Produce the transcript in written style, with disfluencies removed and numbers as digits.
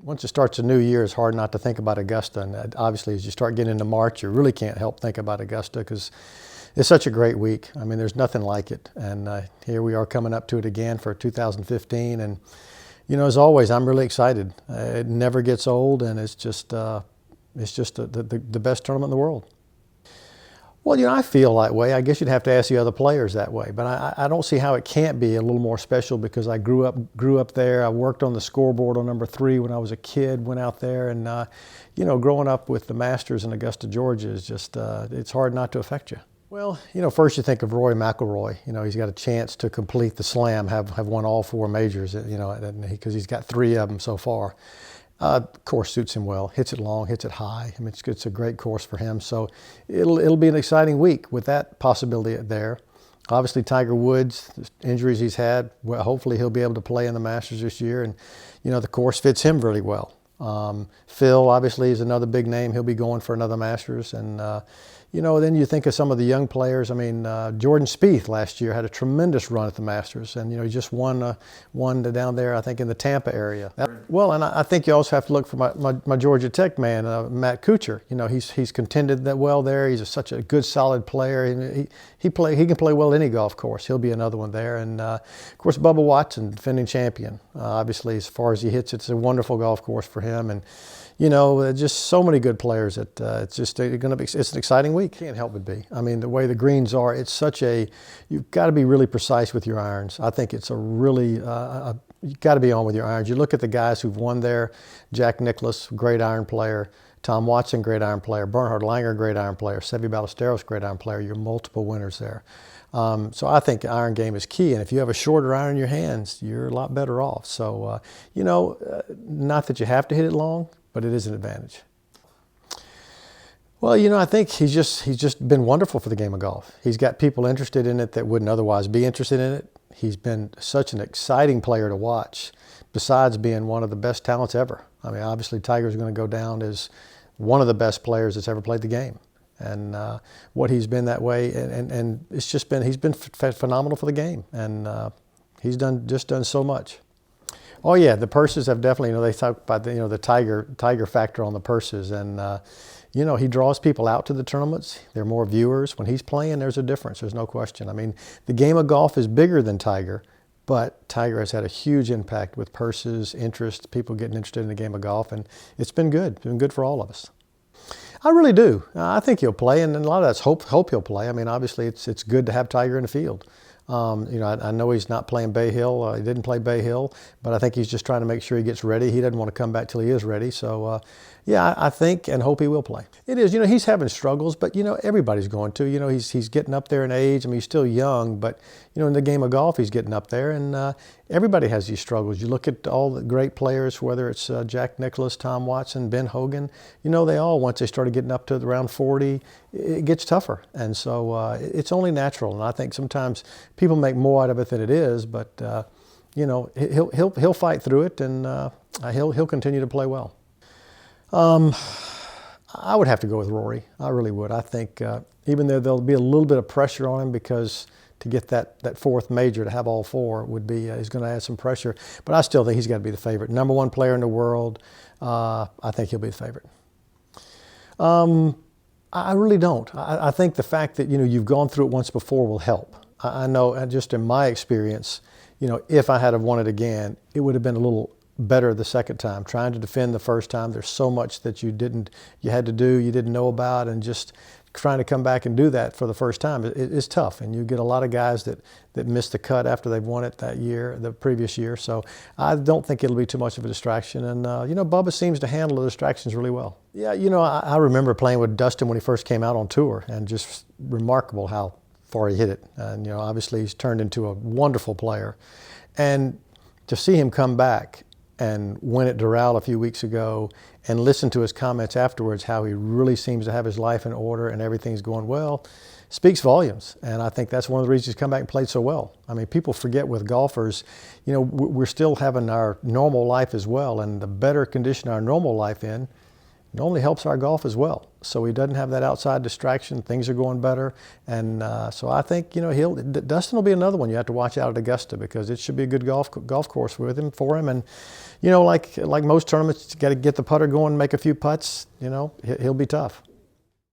Once it starts a new year, it's hard not to think about Augusta. And obviously, as you start getting into March, you really can't help think about Augusta because it's such a great week. I mean, there's nothing like it. And here we are coming up to it again for 2015. And, as always, I'm really excited. It never gets old, and it's just the best tournament in the world. Well, I feel that way. I guess you'd have to ask the other players that way. But I don't see how it can't be a little more special because I grew up there. I worked on the scoreboard on number 3 when I was a kid, went out there. And, growing up with the Masters in Augusta, Georgia is just, it's hard not to affect you. Well, first you think of Rory McIlroy. He's got a chance to complete the Slam, have won all 4 majors, because he's got 3 of them so far. Course suits him well. Hits it long, hits it high. I mean, it's a great course for him. So it'll be an exciting week with that possibility there. Obviously, Tiger Woods, the injuries he's had, well, hopefully he'll be able to play in the Masters this year. And, the course fits him really well. Phil, obviously, is another big name. He'll be going for another Masters. And, then you think of some of the young players. I mean, Jordan Spieth last year had a tremendous run at the Masters. And, he just won down there, I think, in the Tampa area. Well, and I think you also have to look for my Georgia Tech man, Matt Kuchar. He's contended that well there. He's such a good, solid player. And he can play well any golf course. He'll be another one there. And, of course, Bubba Watson, defending champion. Obviously, as far as he hits, it's a wonderful golf course for him. And, just so many good players that it's an exciting week. Can't help but be. I mean, the way the greens are, you've got to be really precise with your irons. I think it's you've got to be on with your irons. You look at the guys who've won there: Jack Nicklaus, great iron player; Tom Watson, great iron player; Bernhard Langer, great iron player; Seve Ballesteros, great iron player. You're multiple winners there. So I think the iron game is key, and if you have a shorter iron in your hands, you're a lot better off. So, not that you have to hit it long, but it is an advantage. Well, I think he's just been wonderful for the game of golf. He's got people interested in it that wouldn't otherwise be interested in it. He's been such an exciting player to watch, besides being one of the best talents ever. I mean, obviously Tiger's going to go down as one of the best players that's ever played the game. And what he's been that way, and he's been phenomenal for the game, and he's done so much. Oh yeah, the purses have definitely, they talk about the Tiger factor on the purses, and he draws people out to the tournaments. There are more viewers when he's playing. There's a difference. There's no question. I mean, the game of golf is bigger than Tiger, but Tiger has had a huge impact with purses, interest, people getting interested in the game of golf, and it's been good. It's been good for all of us. I really do. I think he'll play, and a lot of that's hope he'll play. I mean, obviously, it's good to have Tiger in the field. I know he's not playing Bay Hill. He didn't play Bay Hill, but I think he's just trying to make sure he gets ready. He doesn't want to come back till he is ready. So, I think and hope he will play. It is, he's having struggles, but, everybody's going to. He's getting up there in age. I mean, he's still young, but, in the game of golf, he's getting up there, and everybody has these struggles. You look at all the great players, whether it's Jack Nicklaus, Tom Watson, Ben Hogan, they all, once they started getting up to around 40, it gets tougher. And so it's only natural. And I think sometimes people make more out of it than it is, but, he'll fight through it, and he'll continue to play well. I would have to go with Rory. I really would. I think even though there'll be a little bit of pressure on him because to get that 4th major, to have all 4 is going to add some pressure. But I still think he's got to be the favorite. Number 1 player in the world, I think he'll be the favorite. I really don't. I think the fact that, you've gone through it once before will help. I know, just in my experience, if I had have won it again, it would have been a little better the second time. Trying to defend the first time, there's so much that you had to do, you didn't know about, and just trying to come back and do that for the first time is tough. And you get a lot of guys that miss the cut after they've won it the previous year. So I don't think it'll be too much of a distraction. And, Bubba seems to handle the distractions really well. Yeah, I remember playing with Dustin when he first came out on tour, and just remarkable how far he hit it. And, obviously he's turned into a wonderful player. And to see him come back and win at Doral a few weeks ago, and listen to his comments afterwards, how he really seems to have his life in order and everything's going well, speaks volumes. And I think that's one of the reasons he's come back and played so well. I mean, people forget with golfers, we're still having our normal life as well, and the better condition our normal life in, normally helps our golf as well. So he doesn't have that outside distraction. Things are going better, and so I think Dustin will be another one you have to watch out at Augusta, because it should be a good golf course for him. And like most tournaments, you got to get the putter going, make a few putts. He'll be tough.